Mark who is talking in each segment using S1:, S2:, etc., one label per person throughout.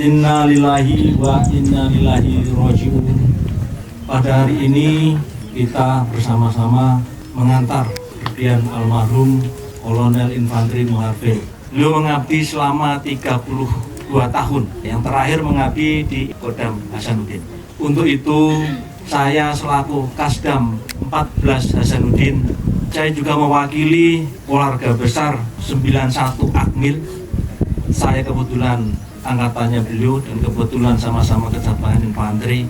S1: Innalillahi wa inna ilaihi raji'un. Pada hari ini kita bersama-sama mengantar kepergian almarhum Kolonel Infanteri Muharvin. Beliau mengabdi selama 32 tahun, yang terakhir mengabdi di Kodam Hasanuddin. Untuk itu saya selaku Kasdam 14 Hasanuddin, saya juga mewakili keluarga besar 91 Akmil. Saya kebetulan angkatannya beliau dan kebetulan sama-sama kecabangan infanteri,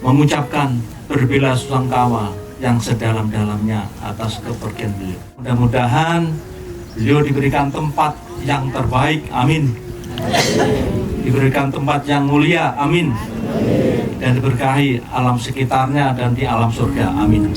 S1: mengucapkan berbela-sungkawa yang sedalam-dalamnya atas kepergian beliau. Mudah-mudahan beliau diberikan tempat yang terbaik, amin. Diberikan tempat yang mulia, amin. Dan diberkahi alam sekitarnya dan di alam surga, amin.